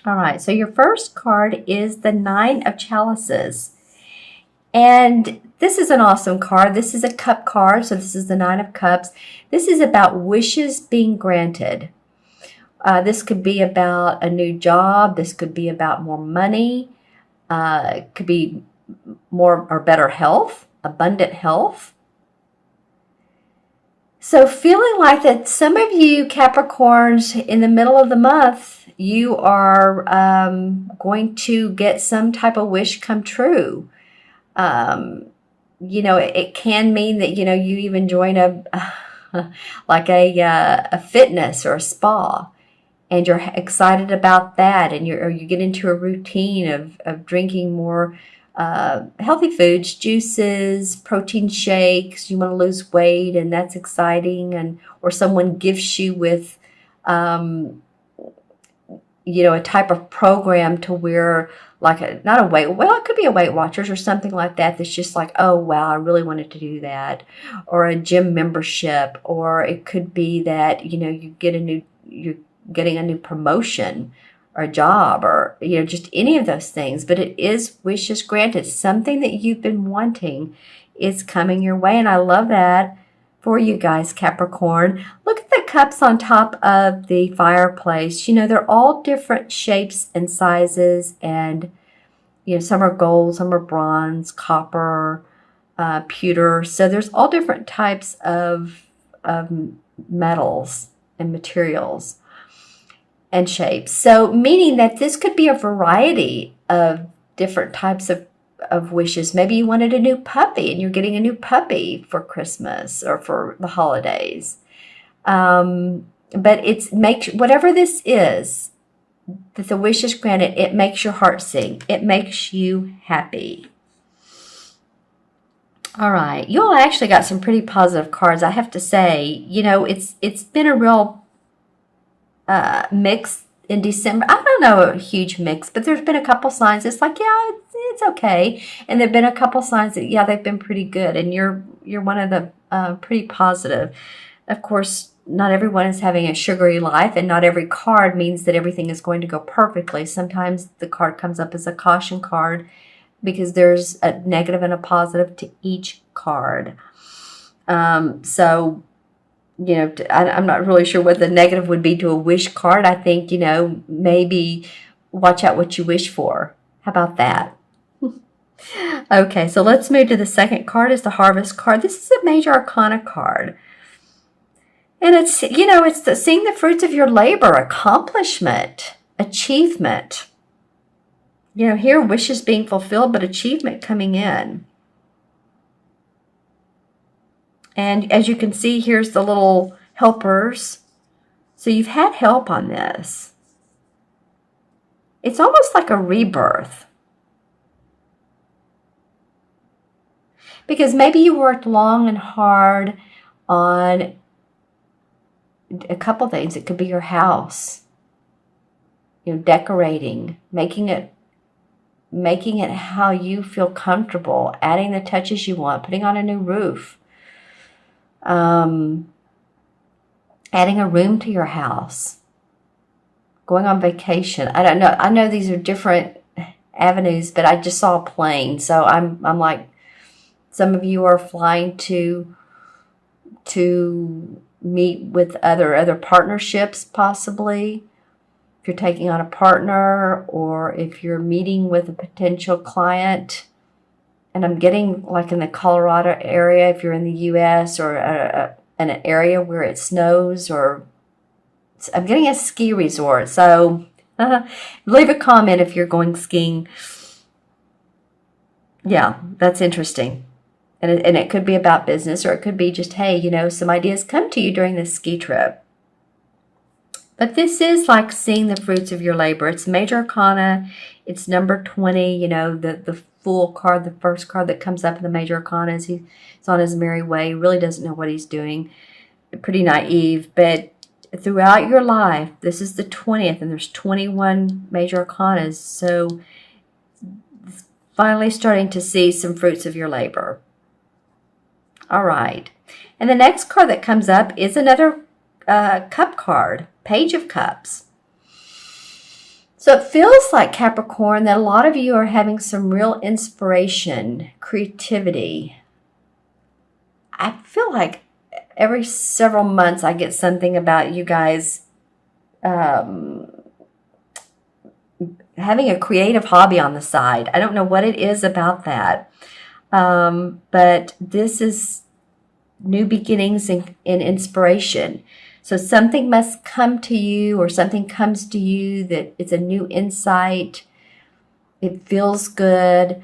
All right, so your first card is the Nine of Chalices. And this is an awesome card. This is a cup card, so this is the Nine of Cups. This is about wishes being granted. This could be about a new job. This could be about more money. It could be more or better health, abundant health. So feeling like that some of you Capricorns in the middle of the month, you are going to get some type of wish come true. It can mean that, you even join like a fitness or a spa, and you're excited about that, and you get into a routine of drinking more healthy foods, juices, protein shakes. You want to lose weight, and that's exciting. Or someone gifts you with a type of program to where, like, it could be a Weight Watchers or something like that, that's just like, oh wow, I really wanted to do that. Or a gym membership. Or it could be that you're getting a new promotion or a job, or just any of those things. But it is wishes granted. Something that you've been wanting is coming your way, and I love that for you guys, Capricorn. Look at the cups on top of the fireplace. They're all different shapes and sizes, and some are gold, some are bronze, copper, pewter. So there's all different types of metals and materials and shapes. So meaning that this could be a variety of different types of wishes. Maybe you wanted a new puppy and you're getting a new puppy for Christmas or for the holidays. But whatever this is, that the wish is granted, it makes your heart sing. It makes you happy. All right. You all actually got some pretty positive cards, I have to say. It's been a real mix in December. I don't know, a huge mix, but there's been a couple signs. It's like, yeah, it's okay. And there've been a couple signs that, yeah, they've been pretty good. And you're one of the pretty positive. Of course, not everyone is having a sugary life, and not every card means that everything is going to go perfectly. Sometimes the card comes up as a caution card because there's a negative and a positive to each card. So I'm not really sure what the negative would be to a wish card. I think, maybe watch out what you wish for. How about that? Okay, so let's move to the second card. Is the Harvest card. This is a major arcana card. And it's seeing the fruits of your labor, accomplishment, achievement. Here wishes being fulfilled, but achievement coming in. And as you can see, here's the little helpers. So you've had help on this. It's almost like a rebirth. Because maybe you worked long and hard on a couple things. It could be your house. Decorating, making it how you feel comfortable, adding the touches you want, putting on a new roof. Adding a room to your house, going on vacation. I don't know. I know these are different avenues, but I just saw a plane. So I'm like, some of you are flying to meet with other partnerships, possibly. If you're taking on a partner, or if you're meeting with a potential client. And I'm getting, like, in the Colorado area, if you're in the U.S., or in an area where it snows, or I'm getting a ski resort. So leave a comment if you're going skiing. Yeah, that's interesting. And it could be about business, or it could be just, hey, some ideas come to you during this ski trip. But this is like seeing the fruits of your labor. It's major arcana. It's number 20, the Fool card, the first card that comes up in the major arcana. He's on his merry way. He really doesn't know what he's doing. Pretty naive. But throughout your life, this is the 20th, and there's 21 major arcanas. So finally starting to see some fruits of your labor. All right. And the next card that comes up is another cup card, Page of Cups. So it feels like, Capricorn, that a lot of you are having some real inspiration, creativity. I feel like every several months I get something about you guys having a creative hobby on the side. I don't know what it is about that. But this is new beginnings and inspiration. So something must come to you, or something comes to you that it's a new insight. It feels good.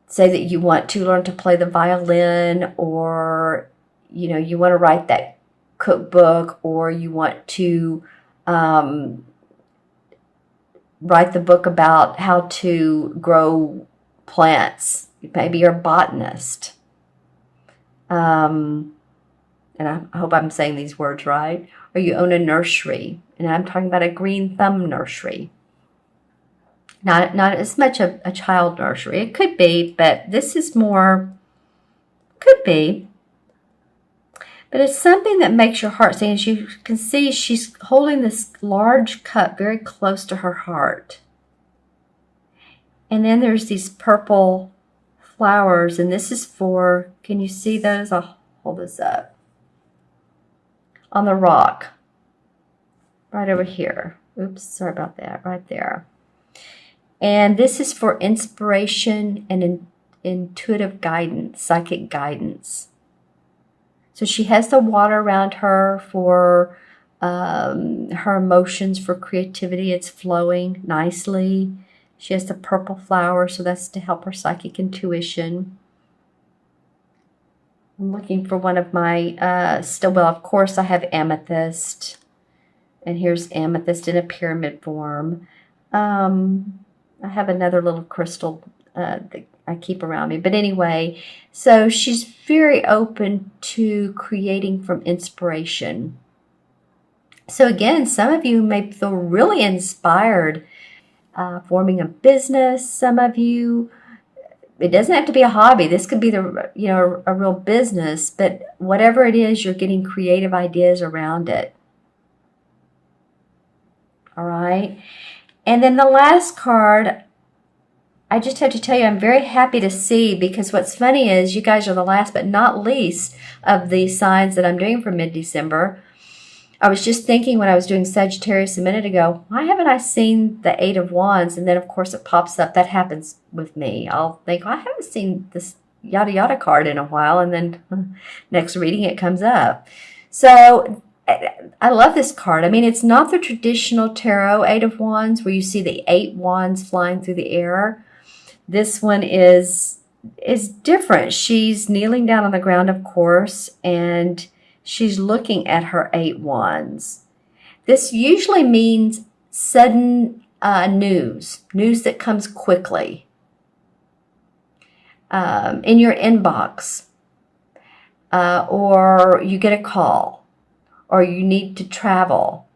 Say that you want to learn to play the violin, or you want to write that cookbook, or you want to write the book about how to grow plants. Maybe you're a botanist. And I hope I'm saying these words right. Or you own a nursery, and I'm talking about a green thumb nursery. Not as much a child nursery. It could be, but this is more, could be. But it's something that makes your heart sing. As you can see, she's holding this large cup very close to her heart. And then there's these purple flowers, and this is for, can you see those? I'll hold this up. On the rock. Right over here. Oops, sorry about that. Right there. And this is for inspiration and intuitive guidance, psychic guidance. So she has the water around her for her emotions, for creativity. It's flowing nicely. She has the purple flower, so that's to help her psychic intuition. I'm looking for one of my, well, of course I have amethyst. And here's amethyst in a pyramid form. I have another little crystal that I keep around me. But anyway, so she's very open to creating from inspiration. So again, some of you may feel really inspired forming a business. Some of you, it doesn't have to be a hobby. This could be a real business. But whatever it is, you're getting creative ideas around it. All right. And then the last card, I just have to tell you, I'm very happy to see, because what's funny is you guys are the last but not least of the signs that I'm doing for mid-December. I was just thinking when I was doing Sagittarius a minute ago, why haven't I seen the Eight of Wands? And then, of course, it pops up. That happens with me. I'll think, I haven't seen this yada yada card in a while. And then next reading, it comes up. So I love this card. I mean, it's not the traditional tarot Eight of Wands where you see the 8 wands flying through the air. This one is different. She's kneeling down on the ground, of course, and she's looking at her 8 wands. This usually means sudden news that comes quickly in your inbox, or you get a call, or you need to travel.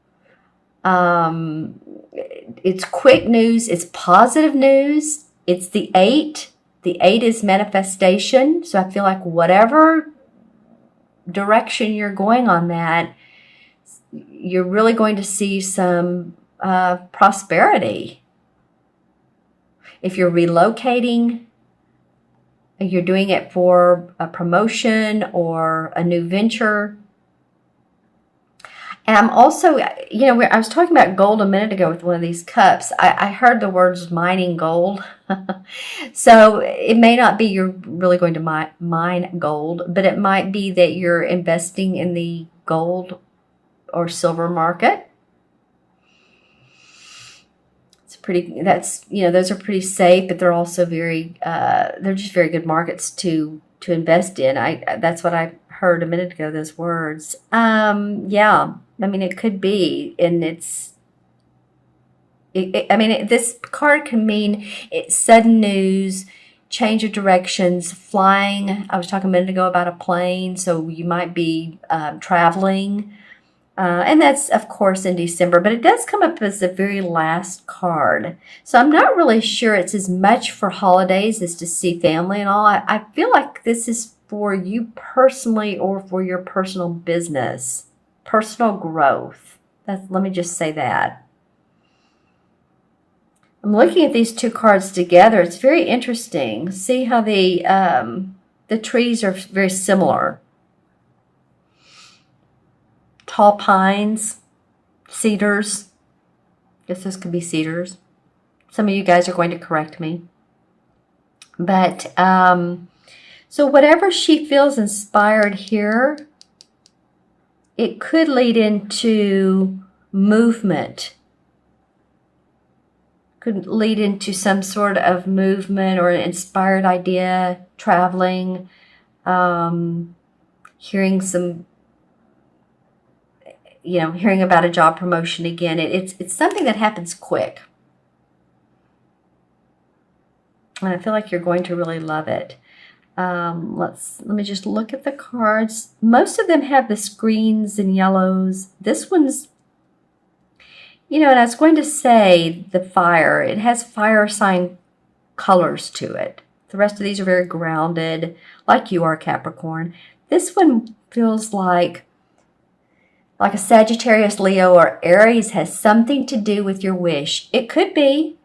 It's quick news. It's positive news. It's the 8. The 8 is manifestation. So I feel like whatever direction you're going on that, you're really going to see some prosperity. If you're relocating, you're doing it for a promotion or a new venture. And I'm also, I was talking about gold a minute ago with one of these cups. I heard the words mining gold. So it may not be you're really going to mine gold, but it might be that you're investing in the gold or silver market. It's pretty, those are pretty safe, but they're also they're just very good markets to invest in. That's what I heard a minute ago, those words. Yeah. I mean, it could be, and this card can mean sudden news, change of directions, flying. I was talking a minute ago about a plane, so you might be traveling, and that's, of course, in December, but it does come up as the very last card. So I'm not really sure it's as much for holidays as to see family and all. I feel like this is for you personally, or for your personal business. Personal growth. Let me just say that. I'm looking at these two cards together. It's very interesting. See how the trees are very similar. Tall pines, cedars. I guess this could be cedars. Some of you guys are going to correct me. But, so whatever she feels inspired here, it could lead into movement. Could lead into some sort of movement or an inspired idea, traveling, hearing some, hearing about a job promotion again. It's something that happens quick. And I feel like you're going to really love it. Let me just look at the cards. Most of them have the greens and yellows. This one's, and I was going to say the fire. It has fire sign colors to it. The rest of these are very grounded, like you are, Capricorn. This one feels like a Sagittarius, Leo, or Aries, has something to do with your wish. It could be.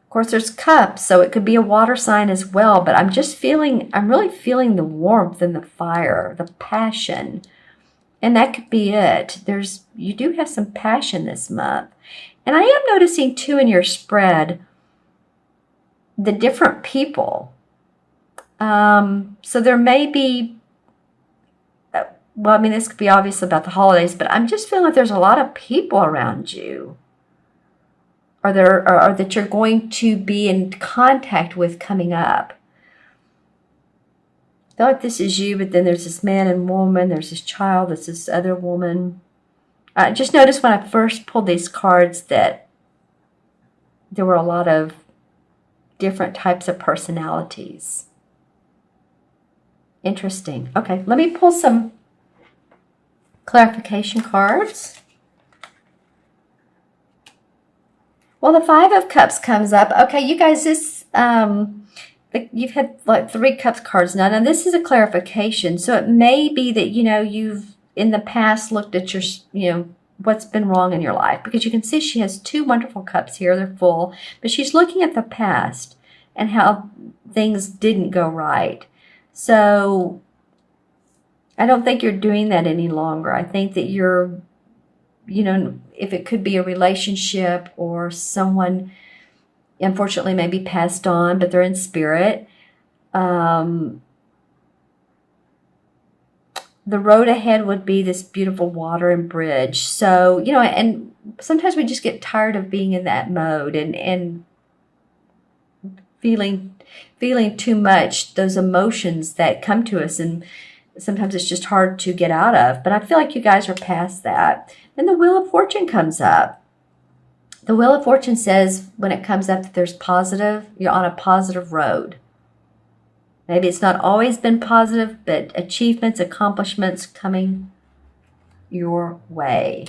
Of course, there's cups, so it could be a water sign as well, but I'm really feeling the warmth and the fire, the passion. And that could be it. You do have some passion this month. And I am noticing too in your spread the different people. So there may be, this could be obvious about the holidays, but I'm just feeling like there's a lot of people around you. Or that you're going to be in contact with coming up. I feel like this is you, but then there's this man and woman, there's this child, there's this other woman. I just noticed when I first pulled these cards that there were a lot of different types of personalities. Interesting. Okay, let me pull some clarification cards. Well, the Five of Cups comes up. Okay, you guys, you've had like 3 Cups cards now. Now, this is a clarification. So it may be that, you've in the past looked at your, what's been wrong in your life. Because you can see she has 2 wonderful cups here. They're full. But she's looking at the past and how things didn't go right. So I don't think you're doing that any longer. I think that you're, if it could be a relationship or someone, unfortunately, maybe passed on, but they're in spirit. The road ahead would be this beautiful water and bridge. So, and sometimes we just get tired of being in that mode and feeling too much, those emotions that come to us, and sometimes it's just hard to get out of. But I feel like you guys are past that. Then the Wheel of Fortune comes up. The Wheel of Fortune says when it comes up that there's positive, you're on a positive road. Maybe it's not always been positive, but achievements, accomplishments coming your way.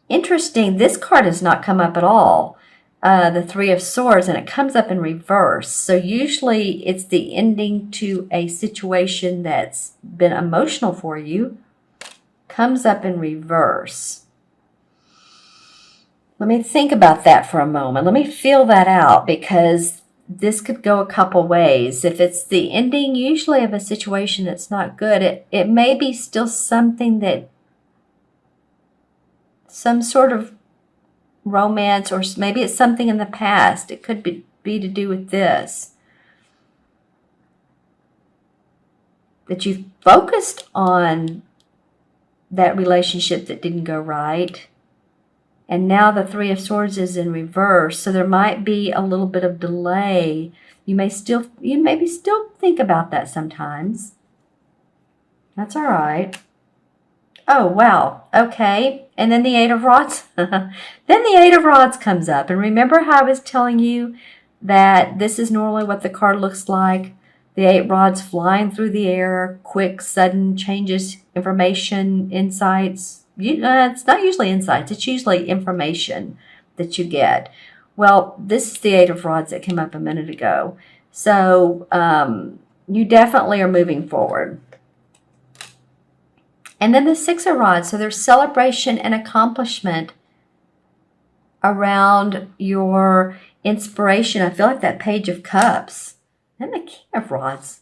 Interesting, this card has not come up at all. The Three of Swords, and it comes up in reverse. So usually it's the ending to a situation that's been emotional for you. Comes up in reverse. Let me think about that for a moment. Let me feel that out, because this could go a couple ways. If it's the ending usually of a situation that's not good, it may be still something that, some sort of romance, or maybe it's something in the past. It could be to do with this. That you've focused on that relationship that didn't go right. And now the Three of Swords is in reverse. So there might be a little bit of delay. You maybe still think about that sometimes. That's all right. Oh, wow. Okay. And then the Eight of Rods. Then the Eight of Rods comes up. And remember how I was telling you that this is normally what the card looks like? The 8 rods flying through the air, quick, sudden changes, information, insights. It's not usually insights. It's usually information that you get. Well, this is the 8 of rods that came up a minute ago. So you definitely are moving forward. And then the 6 of rods. So there's celebration and accomplishment around your inspiration. I feel like that Page of Cups and the King of Rods.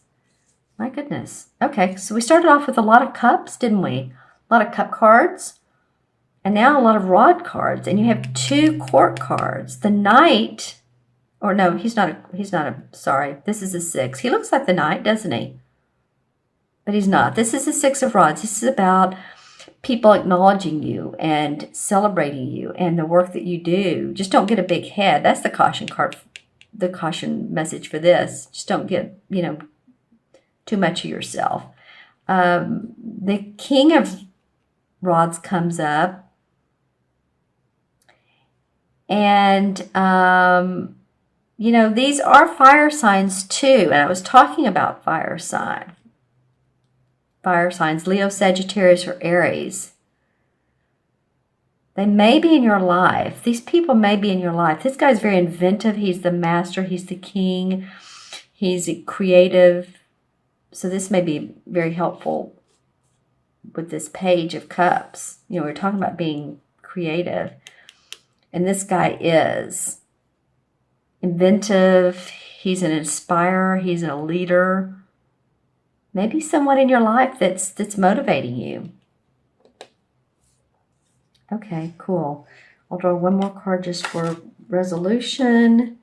My goodness. Okay, so we started off with a lot of cups, didn't we? A lot of cup cards. And now a lot of rod cards. And you have 2 court cards. The Knight, or no, sorry. This is a 6. He looks like the Knight, doesn't he? But he's not. This is the 6 of Rods. This is about people acknowledging you and celebrating you and the work that you do. Just don't get a big head. That's the caution card, the caution message for this. Just don't get, too much of yourself. The King of Rods comes up. And, these are fire signs too. And I was talking about fire signs, Leo, Sagittarius, or Aries. They may be in your life. These people may be in your life. This guy's very inventive. He's the master. He's the king. He's creative. So this may be very helpful with this Page of Cups. We're talking about being creative. And this guy is inventive. He's an inspirer. He's a leader. Maybe someone in your life that's motivating you. Okay, cool. I'll draw one more card just for resolution.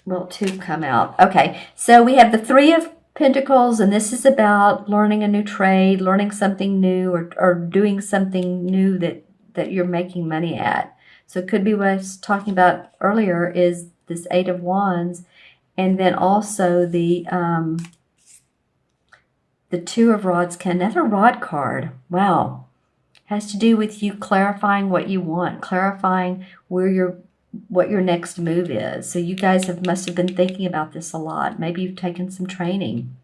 Well, 2 come out. Okay, so we have the 3 of Pentacles, and this is about learning a new trade, learning something new, or doing something new that you're making money at. So it could be what I was talking about earlier is this 8 of Wands, and then also the 2 of Rods. Another rod card. Wow. Has to do with you clarifying what you want, clarifying what your next move is. So you guys must have been thinking about this a lot. Maybe you've taken some training,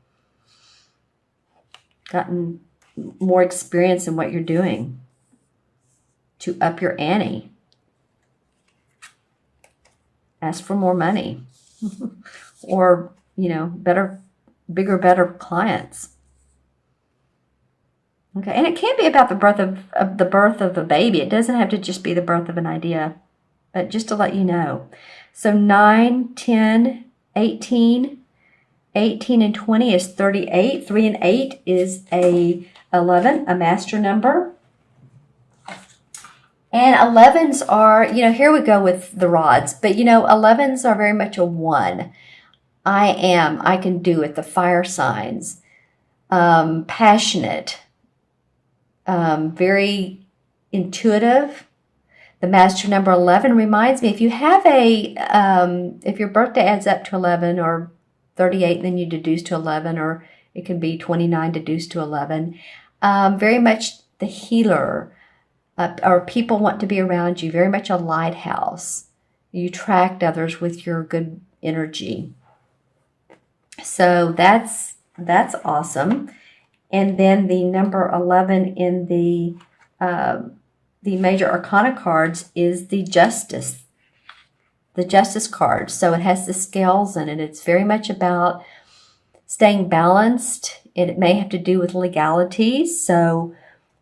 gotten more experience in what you're doing to up your ante. Ask for more money or, bigger, better clients. Okay, and it can be about the birth of a baby. It doesn't have to just be the birth of an idea, but just to let you know. So 9, 10, 18, 18 and 20 is 38. 3 and 8 is a 11, a master number. And 11s are, here we go with the rods, but 11s are very much a 1. I can do it, the fire signs. Passionate, very intuitive. The master number 11 reminds me, if you have if your birthday adds up to 11 or 38, then you deduce to 11, or it can be 29 deduced to 11. Very much the healer, or people want to be around you, very much a lighthouse. You attract others with your good energy. So that's awesome. And then the number 11 in the major arcana cards is the Justice card. So it has the scales in it. It's very much about staying balanced. It may have to do with legalities. So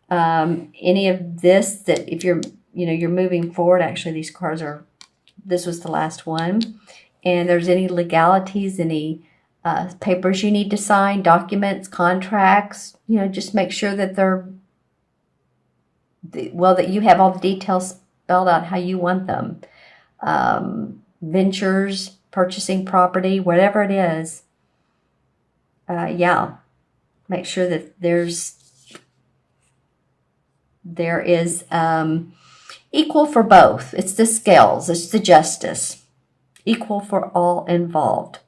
any of this, that if you're moving forward, actually these cards this was the last one. And there's any legalities, any papers you need to sign, documents, contracts, just make sure that that you have all the details spelled out how you want them. Ventures, purchasing property, whatever it is. Make sure that there is equal for both. It's the scales. It's the justice. Equal for all involved.